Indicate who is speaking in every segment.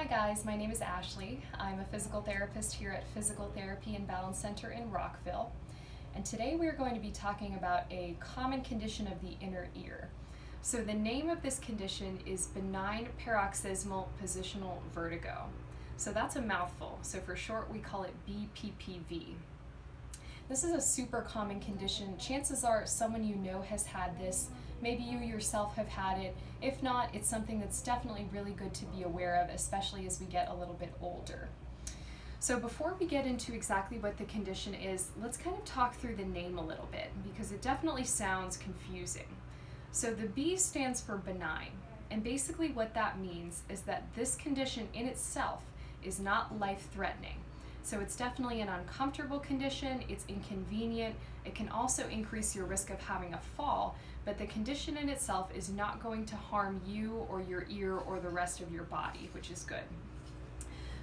Speaker 1: Hi guys, my name is Ashley. I'm a physical therapist here at Physical Therapy and Balance Center in Rockville. And today we're going to be talking about a common condition of the inner ear. So the name of this condition is Benign Paroxysmal Positional Vertigo. So that's a mouthful. So for short we call it BPPV. This is a super common condition. Chances are someone you know has had this. Maybe you yourself have had it. If not, it's something that's definitely really good to be aware of, especially as we get a little bit older. So before we get into exactly what the condition is, let's kind of talk through the name a little bit because it definitely sounds confusing. So the B stands for benign, and basically what that means is that this condition in itself is not life-threatening. So it's definitely an uncomfortable condition, it's inconvenient, it can also increase your risk of having a fall, but the condition in itself is not going to harm you or your ear or the rest of your body, which is good.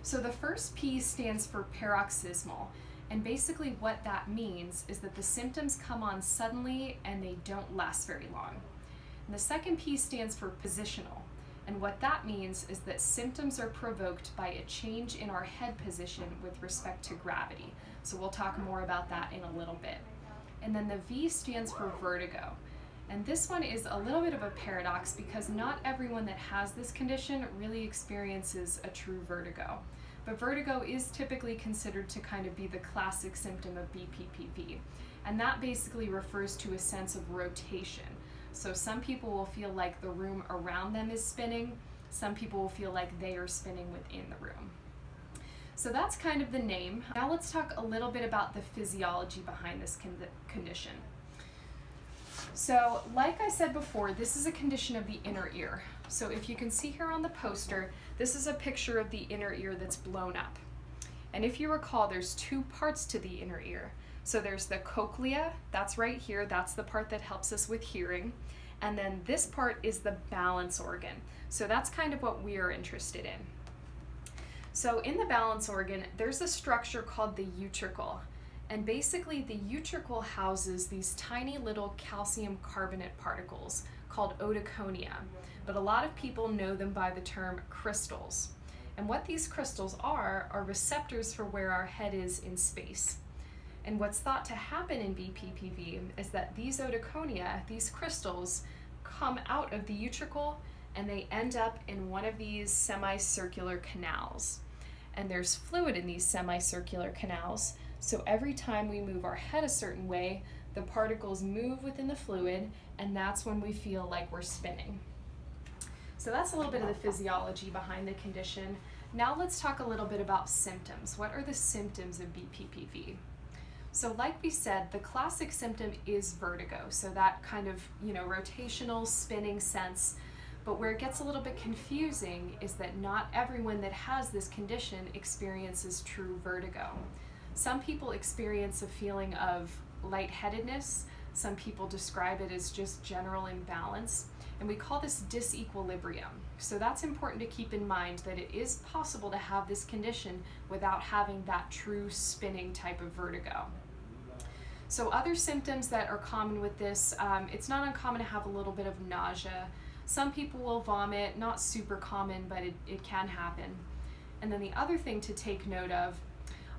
Speaker 1: So the first P stands for paroxysmal, and basically what that means is that the symptoms come on suddenly and they don't last very long. And the second P stands for positional. And what that means is that symptoms are provoked by a change in our head position with respect to gravity. So we'll talk more about that in a little bit. And then the V stands for vertigo. And this one is a little bit of a paradox because not everyone that has this condition really experiences a true vertigo. But vertigo is typically considered to kind of be the classic symptom of BPPV. And that basically refers to a sense of rotation. So some people will feel like the room around them is spinning. Some people will feel like they are spinning within the room. So that's kind of the name. Now let's talk a little bit about the physiology behind this condition. So like I said before, this is a condition of the inner ear. So if you can see here on the poster, this is a picture of the inner ear that's blown up. And if you recall, there's two parts to the inner ear. So there's the cochlea, that's right here, that's the part that helps us with hearing. And then this part is the balance organ. So that's kind of what we are interested in. So in the balance organ, there's a structure called the utricle. And basically the utricle houses these tiny little calcium carbonate particles called otoconia. But a lot of people know them by the term crystals. And what these crystals are receptors for where our head is in space. And what's thought to happen in BPPV is that these otoconia, these crystals, come out of the utricle and they end up in one of these semicircular canals. And there's fluid in these semicircular canals, so every time we move our head a certain way, the particles move within the fluid, and that's when we feel like we're spinning. So that's a little bit of the physiology behind the condition. Now let's talk a little bit about symptoms. What are the symptoms of BPPV? So like we said, the classic symptom is vertigo, so that kind of, rotational spinning sense. But where it gets a little bit confusing is that not everyone that has this condition experiences true vertigo. Some people experience a feeling of lightheadedness. Some people describe it as just general imbalance. And we call this disequilibrium. So that's important to keep in mind that it is possible to have this condition without having that true spinning type of vertigo. So other symptoms that are common with this, it's not uncommon to have a little bit of nausea. Some people will vomit, not super common, but it can happen. And then the other thing to take note of,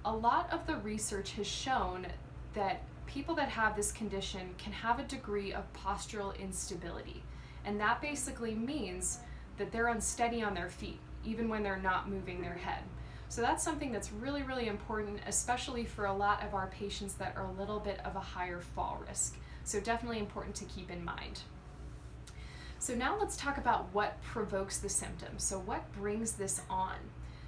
Speaker 1: a lot of the research has shown that people that have this condition can have a degree of postural instability. And that basically means that they're unsteady on their feet, even when they're not moving their head. So that's something that's really, really important, especially for a lot of our patients that are a little bit of a higher fall risk. So definitely important to keep in mind. So now let's talk about what provokes the symptoms. So what brings this on?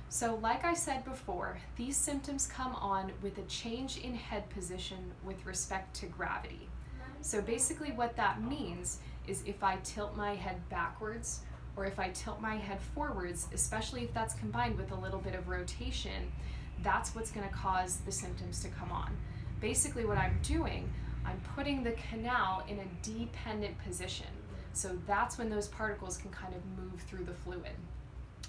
Speaker 1: So like I said before, these symptoms come on with a change in head position with respect to gravity. So basically what that means is if I tilt my head backwards or if I tilt my head forwards, especially if that's combined with a little bit of rotation, that's what's going to cause the symptoms to come on. Basically what I'm doing, I'm putting the canal in a dependent position. So that's when those particles can kind of move through the fluid.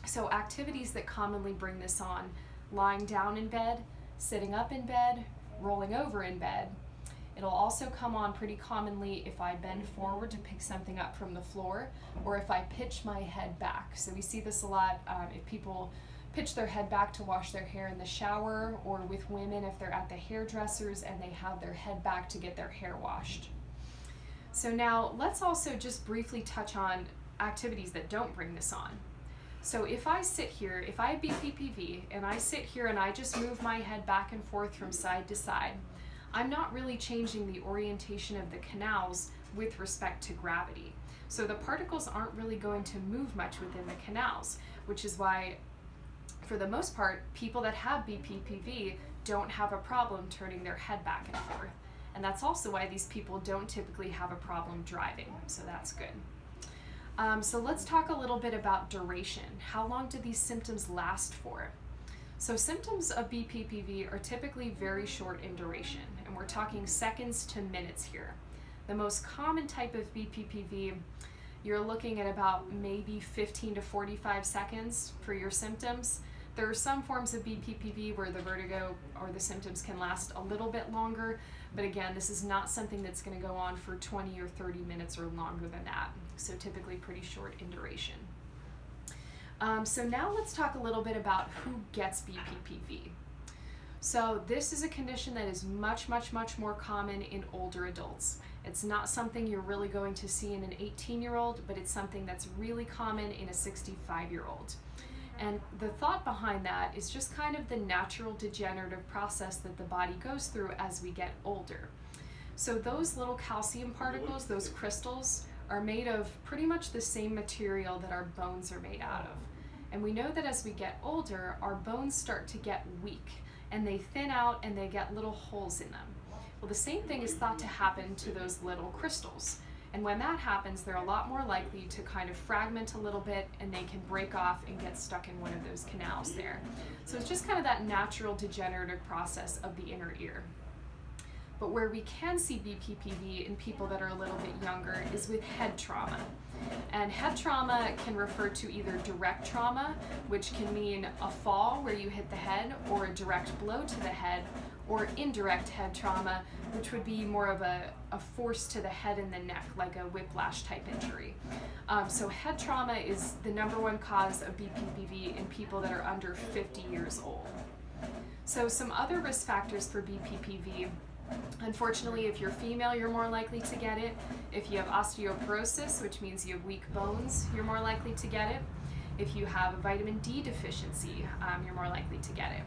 Speaker 1: So activities that commonly bring this on, lying down in bed, sitting up in bed, rolling over in bed. It'll also come on pretty commonly if I bend forward to pick something up from the floor, or if I pitch my head back. So we see this a lot if people pitch their head back to wash their hair in the shower, or with women if they're at the hairdressers and they have their head back to get their hair washed. So now let's also just briefly touch on activities that don't bring this on. So if I sit here, if I have BPPV and I sit here and I just move my head back and forth from side to side, I'm not really changing the orientation of the canals with respect to gravity. So the particles aren't really going to move much within the canals, which is why, for the most part, people that have BPPV don't have a problem turning their head back and forth. And that's also why these people don't typically have a problem driving, so that's good. So let's talk a little bit about duration. How long do these symptoms last for? So symptoms of BPPV are typically very short in duration, and we're talking seconds to minutes here. The most common type of BPPV, you're looking at about maybe 15 to 45 seconds for your symptoms. There are some forms of BPPV where the vertigo or the symptoms can last a little bit longer, but again, this is not something that's going to go on for 20 or 30 minutes or longer than that, so typically pretty short in duration. So now let's talk a little bit about who gets BPPV. So this is a condition that is much more common in older adults. It's not something you're really going to see in an 18-year-old, but it's something that's really common in a 65-year-old. And the thought behind that is just kind of the natural degenerative process that the body goes through as we get older. So those little calcium particles, those crystals, are made of pretty much the same material that our bones are made out of. And we know that as we get older, our bones start to get weak, and they thin out and they get little holes in them. Well, the same thing is thought to happen to those little crystals. And when that happens, they're a lot more likely to kind of fragment a little bit, and they can break off and get stuck in one of those canals there. So it's just kind of that natural degenerative process of the inner ear. But where we can see BPPV in people that are a little bit younger is with head trauma. And head trauma can refer to either direct trauma, which can mean a fall where you hit the head, or a direct blow to the head, or indirect head trauma, which would be more of a force to the head and the neck, like a whiplash type injury. So head trauma is the #1 cause of BPPV in people that are under 50 years old. So some other risk factors for BPPV: unfortunately, if you're female, you're more likely to get it. If you have osteoporosis, which means you have weak bones, you're more likely to get it. If you have a vitamin D deficiency, you're more likely to get it.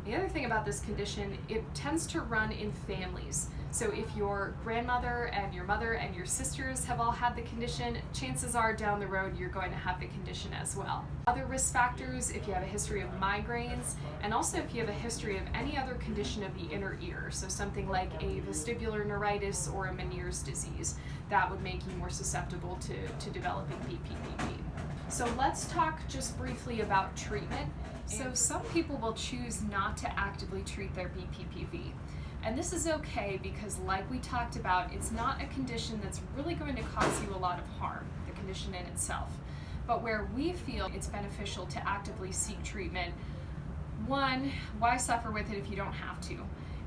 Speaker 1: The other thing about this condition, it tends to run in families. So if your grandmother and your mother and your sisters have all had the condition, chances are down the road you're going to have the condition as well. Other risk factors, if you have a history of migraines, and also if you have a history of any other condition of the inner ear, so something like a vestibular neuritis or a Meniere's disease, that would make you more susceptible to developing BPPV. So let's talk just briefly about treatment. So some people will choose not to actively treat their BPPV. And this is okay because, like we talked about, it's not a condition that's really going to cause you a lot of harm, the condition in itself. But where we feel it's beneficial to actively seek treatment, one, why suffer with it if you don't have to?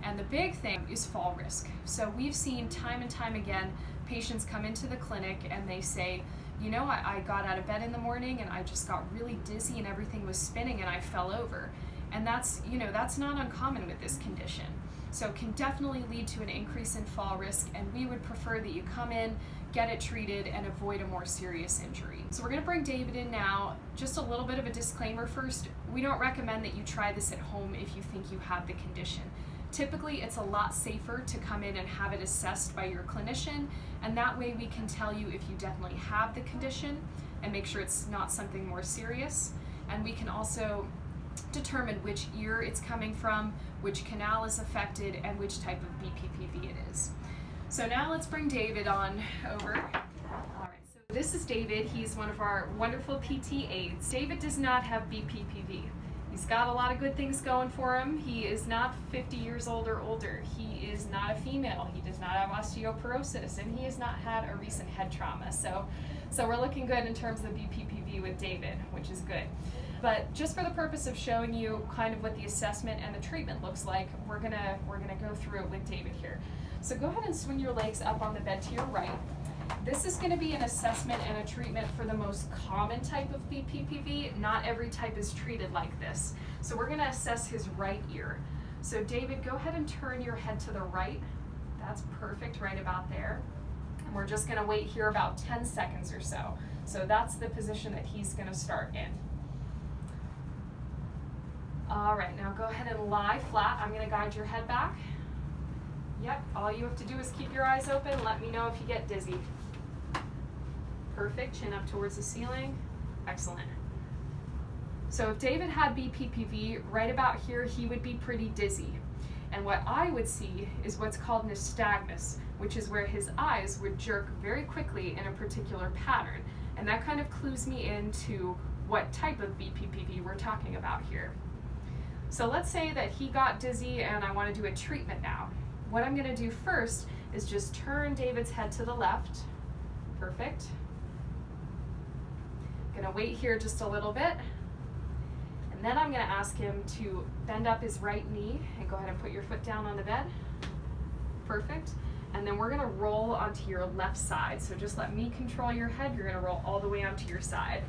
Speaker 1: And the big thing is fall risk. So we've seen time and time again, patients come into the clinic and they say, you know, I got out of bed in the morning and I just got really dizzy and everything was spinning and I fell over. And that's not uncommon with this condition. So it can definitely lead to an increase in fall risk, and we would prefer that you come in, get it treated, and avoid a more serious injury. So we're going to bring David in now. Just a little bit of a disclaimer first. We don't recommend that you try this at home if you think you have the condition. Typically, it's a lot safer to come in and have it assessed by your clinician, and that way we can tell you if you definitely have the condition and make sure it's not something more serious. And we can also determine which ear it's coming from, which canal is affected, and which type of BPPV it is. So now let's bring David on over. All right, so this is David. He's one of our wonderful PT aides. David does not have BPPV. He's got a lot of good things going for him. He is not 50 years old or older. He is not a female. He does not have osteoporosis, and he has not had a recent head trauma. So we're looking good in terms of BPPV with David, which is good. But just for the purpose of showing you kind of what the assessment and the treatment looks like, we're gonna go through it with David here. So go ahead and swing your legs up on the bed to your right. This is going to be an assessment and a treatment for the most common type of BPPV. Not every type is treated like this. So we're going to assess his right ear. So David, go ahead and turn your head to the right. That's perfect, right about there. And we're just going to wait here about 10 seconds or so. So that's the position that he's going to start in. All right, now go ahead and lie flat. I'm going to guide your head back. Yep, all you have to do is keep your eyes open. Let me know if you get dizzy. Perfect, chin up towards the ceiling. Excellent. So if David had BPPV, right about here, he would be pretty dizzy. And what I would see is what's called nystagmus, which is where his eyes would jerk very quickly in a particular pattern. And that kind of clues me into what type of BPPV we're talking about here. So let's say that he got dizzy and I want to do a treatment now. What I'm going to do first is just turn David's head to the left. Perfect. Going to wait here just a little bit. And then I'm going to ask him to bend up his right knee and go ahead and put your foot down on the bed. Perfect. And then we're going to roll onto your left side. So just let me control your head. You're going to roll all the way onto your side.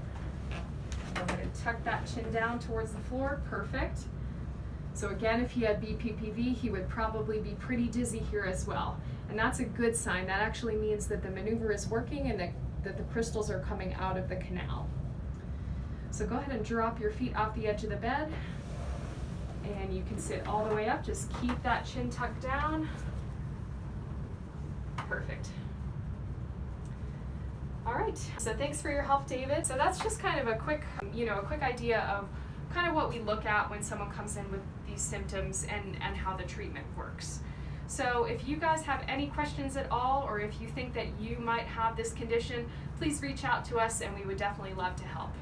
Speaker 1: Go ahead and tuck that chin down towards the floor. Perfect. So again, if he had BPPV, he would probably be pretty dizzy here as well. And that's a good sign. That actually means that the maneuver is working and that the crystals are coming out of the canal. So go ahead and drop your feet off the edge of the bed. And you can sit all the way up. Just keep that chin tucked down. Perfect. All right, so thanks for your help, David. So that's just kind of a quick idea of kind of what we look at when someone comes in with these symptoms and how the treatment works. So if you guys have any questions at all, or if you think that you might have this condition, please reach out to us and we would definitely love to help.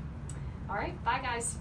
Speaker 1: All right, bye guys.